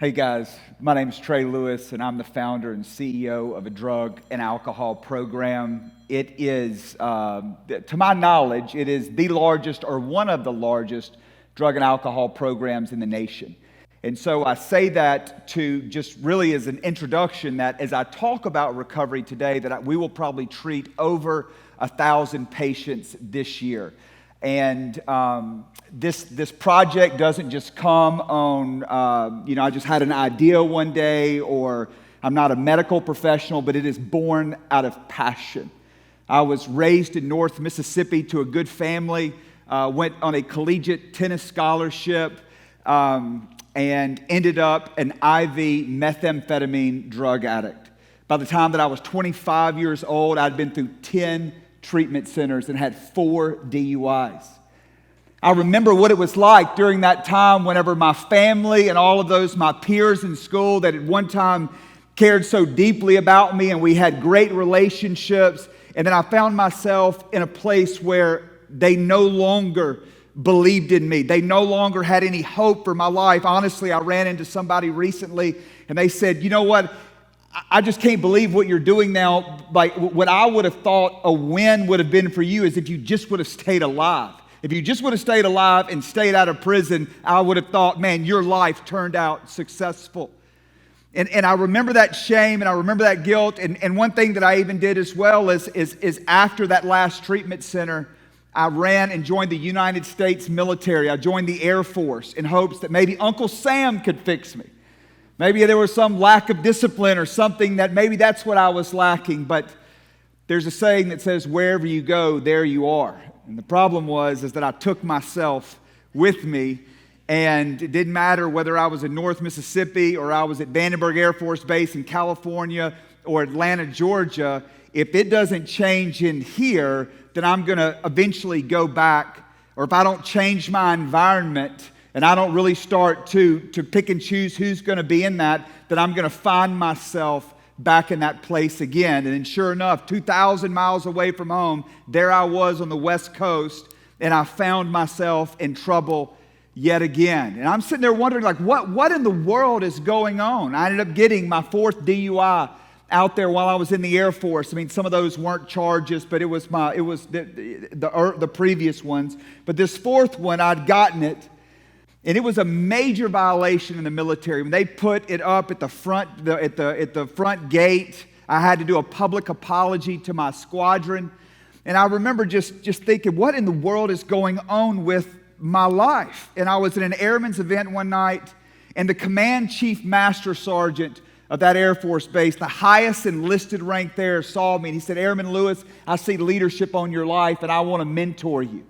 Hey guys, my name is Trey Lewis, and I'm the founder and CEO of a drug and alcohol program. It is, to my knowledge, it is the largest or one of the largest drug and alcohol programs in the nation. And so I say that to just really as an introduction that as I talk about recovery today, that we will probably treat over 1,000 patients this year. And this project doesn't just come on, I just had an idea one day, or I'm not a medical professional, but it is born out of passion. I was raised in North Mississippi to a good family, went on a collegiate tennis scholarship, and ended up an IV methamphetamine drug addict. By the time that I was 25 years old, I'd been through 10 treatment centers and had 4 DUIs. I remember what it was like during that time whenever my family and all of those, my peers in school that at one time cared so deeply about me and we had great relationships, and then I found myself in a place where they no longer believed in me. They no longer had any hope for my life. Honestly, I ran into somebody recently and they said, "You know what? I just can't believe what you're doing now. Like what I would have thought a win would have been for you is if you just would have stayed alive. If you just would have stayed alive and stayed out of prison, I would have thought, man, your life turned out successful." And I remember that shame and I remember that guilt. And one thing that I even did as well is after that last treatment center, I ran and joined the United States military. I joined the Air Force in hopes that maybe Uncle Sam could fix me. Maybe there was some lack of discipline or something that maybe that's what I was lacking. But there's a saying that says, wherever you go, there you are. And the problem is that I took myself with me, and it didn't matter whether I was in North Mississippi or I was at Vandenberg Air Force Base in California or Atlanta, Georgia. If it doesn't change in here, then I'm going to eventually go back. Or if I don't change my environment and I don't really start to pick and choose who's going to be in that, then I'm going to find myself back in that place again. And then sure enough, 2,000 miles away from home, there I was on the West Coast, and I found myself in trouble yet again. And I'm sitting there wondering, like, what in the world is going on? I ended up getting my 4th DUI out there while I was in the Air Force. I mean, some of those weren't charges, but it was the previous ones. But this 4th one, I'd gotten it. And it was a major violation in the military. When they put it up at the front, at the front gate, I had to do a public apology to my squadron. And I remember just thinking, what in the world is going on with my life? And I was at an airman's event one night, and the command chief master sergeant of that Air Force base, the highest enlisted rank there, saw me, and he said, "Airman Lewis, I see leadership on your life, and I want to mentor you."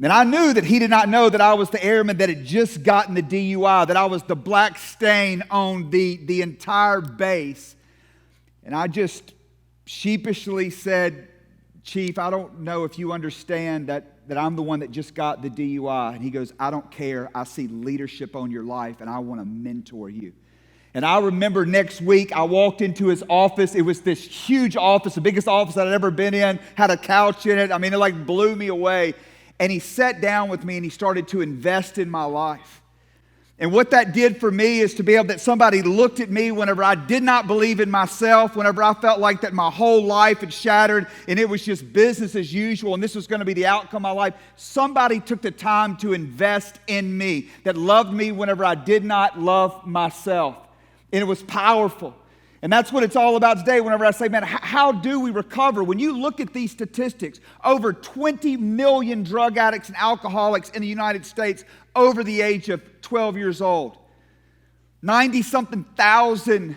And I knew that he did not know that I was the airman that had just gotten the DUI, that I was the black stain on the entire base. And I just sheepishly said, "Chief, I don't know if you understand that I'm the one that just got the DUI." And he goes, "I don't care. I see leadership on your life, and I want to mentor you." And I remember next week, I walked into his office. It was this huge office, the biggest office I'd ever been in, had a couch in it. I mean, it like blew me away. And he sat down with me and he started to invest in my life. And what that did for me is to be able that somebody looked at me whenever I did not believe in myself, whenever I felt like that my whole life had shattered and it was just business as usual and this was going to be the outcome of my life. Somebody took the time to invest in me, that loved me whenever I did not love myself. And it was powerful. And that's what it's all about today whenever I say, man, how do we recover? When you look at these statistics, over 20 million drug addicts and alcoholics in the United States over the age of 12 years old. 90-something thousand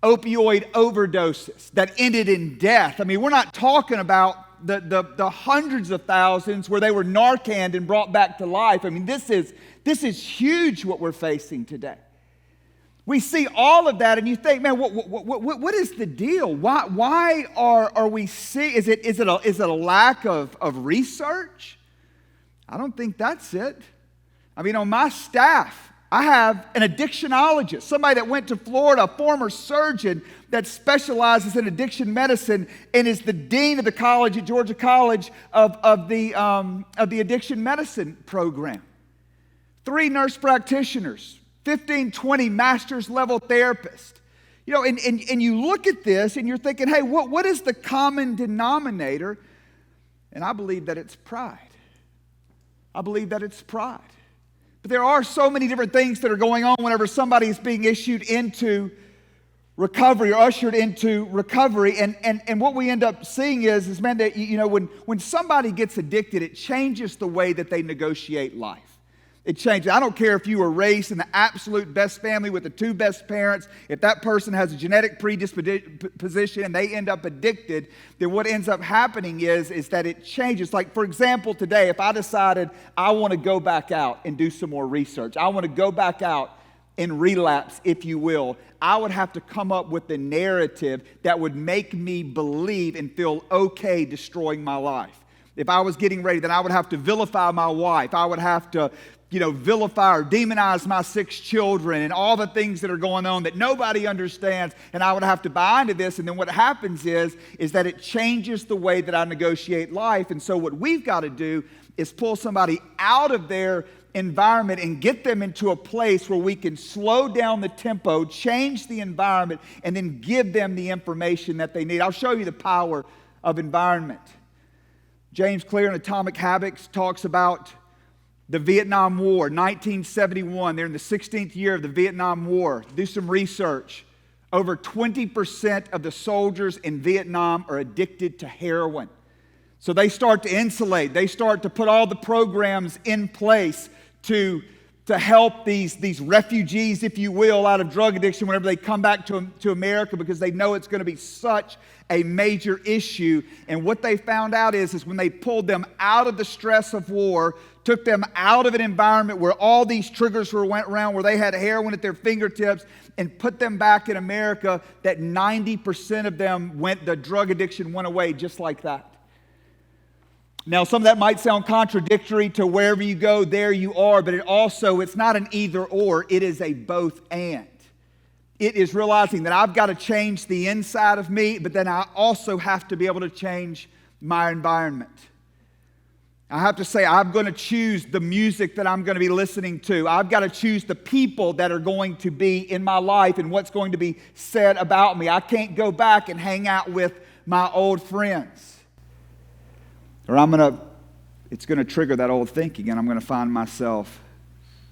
opioid overdoses that ended in death. I mean, we're not talking about the hundreds of thousands where they were Narcaned and brought back to life. I mean, this is huge what we're facing today. We see all of that and you think, man, what is the deal? Why are we seeing, is it a lack of research? I don't think that's it. I mean, on my staff, I have an addictionologist, somebody that went to Florida, a former surgeon that specializes in addiction medicine and is the dean of the college at Georgia College of the addiction medicine program. 3 nurse practitioners, 15, 20 master's level therapists. You know, and you look at this and you're thinking, hey, what is the common denominator? And I believe that it's pride. I believe that it's pride. But there are so many different things that are going on whenever somebody is being issued into recovery or ushered into recovery. And what we end up seeing is man, that, you know, when somebody gets addicted, it changes the way that they negotiate life. It changes. I don't care if you were raised in the absolute best family with the two best parents. If that person has a genetic predisposition and they end up addicted, then what ends up happening is that it changes. Like, for example, today, if I decided I want to go back out and do some more research, I want to go back out and relapse, if you will, I would have to come up with the narrative that would make me believe and feel okay destroying my life. If I was getting ready, then I would have to vilify my wife. I would have to, vilify or demonize my 6 children and all the things that are going on that nobody understands, and I would have to buy into this. And then what happens is that it changes the way that I negotiate life. And so what we've got to do is pull somebody out of their environment and get them into a place where we can slow down the tempo, change the environment, and then give them the information that they need. I'll show you the power of environment. James Clear in Atomic Habits talks about the Vietnam War, 1971. They're in the 16th year of the Vietnam War. Do some research. Over 20% of the soldiers in Vietnam are addicted to heroin. So they start to insulate. They start to put all the programs in place to help these refugees, if you will, out of drug addiction whenever they come back to America, because they know it's going to be such a major issue. And what they found out is when they pulled them out of the stress of war, took them out of an environment where all these triggers went around, where they had heroin at their fingertips, and put them back in America, that 90% of them the drug addiction went away just like that. Now, some of that might sound contradictory to wherever you go, there you are, but it's not an either or, it is a both and. It is realizing that I've got to change the inside of me, but then I also have to be able to change my environment. I have to say, I'm going to choose the music that I'm going to be listening to. I've got to choose the people that are going to be in my life and what's going to be said about me. I can't go back and hang out with my old friends. Or it's going to trigger that old thinking, and I'm going to find myself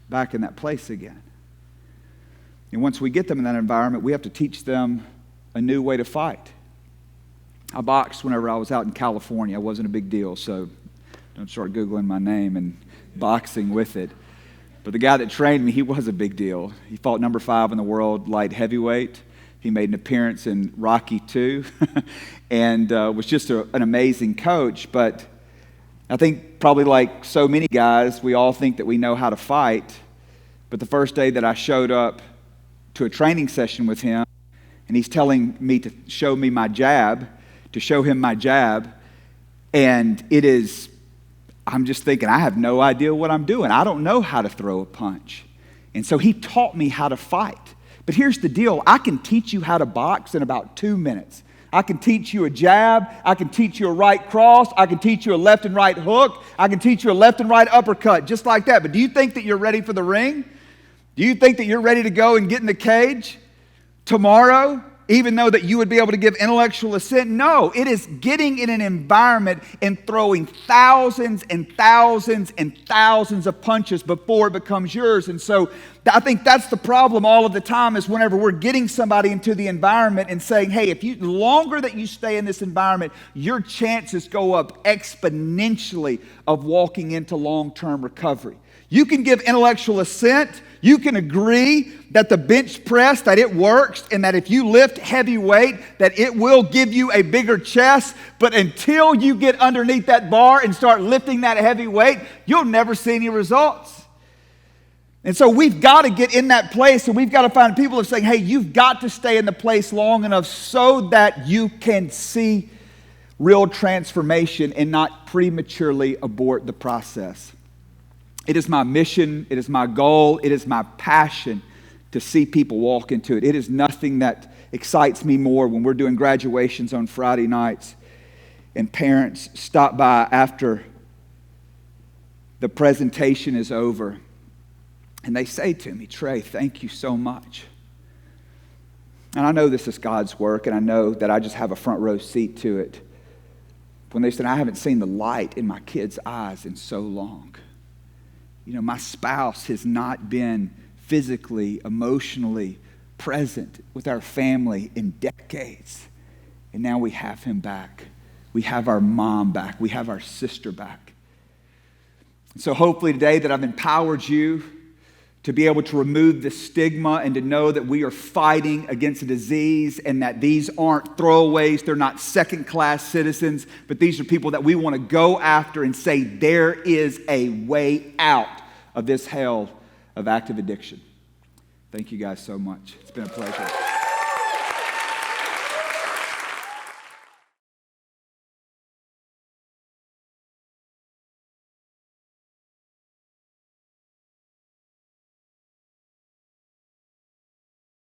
back in that place again. And once we get them in that environment, we have to teach them a new way to fight. I boxed whenever I was out in California. It wasn't a big deal, so don't start Googling my name and boxing with it. But the guy that trained me, he was a big deal. He fought number 5 in the world light heavyweight. He made an appearance in Rocky II and was just an amazing coach. But I think probably like so many guys, we all think that we know how to fight. But the first day that I showed up to a training session with him, and he's telling me to show me my jab, to show him my jab, and I'm just thinking, I have no idea what I'm doing. I don't know how to throw a punch. And so he taught me how to fight. But here's the deal. I can teach you how to box in about 2 minutes. I can teach you a jab. I can teach you a right cross. I can teach you a left and right hook. I can teach you a left and right uppercut, just like that. But do you think that you're ready for the ring? Do you think that you're ready to go and get in the cage tomorrow, even though that you would be able to give intellectual assent? No, it is getting in an environment and throwing thousands and thousands and thousands of punches before it becomes yours. And so I think that's the problem all of the time, is whenever we're getting somebody into the environment and saying, hey, the longer that you stay in this environment, your chances go up exponentially of walking into long-term recovery. You can give intellectual assent. You can agree that the bench press, that it works, and that if you lift heavy weight, that it will give you a bigger chest. But until you get underneath that bar and start lifting that heavy weight, you'll never see any results. And so we've got to get in that place, and we've got to find people who are saying, hey, you've got to stay in the place long enough so that you can see real transformation and not prematurely abort the process. It is my mission, it is my goal, it is my passion to see people walk into it. It is nothing that excites me more when we're doing graduations on Friday nights and parents stop by after the presentation is over And they say to me, Trey, thank you so much. And I know this is God's work, and I know that I just have a front row seat to it. When they said, I haven't seen the light in my kids' eyes in so long. You know, my spouse has not been physically, emotionally present with our family in decades. And now we have him back. We have our mom back. We have our sister back. So hopefully today that I've empowered you to be able to remove the stigma and to know that we are fighting against a disease and that these aren't throwaways, they're not second-class citizens, but these are people that we want to go after and say there is a way out of this hell of active addiction. Thank you guys so much. It's been a pleasure.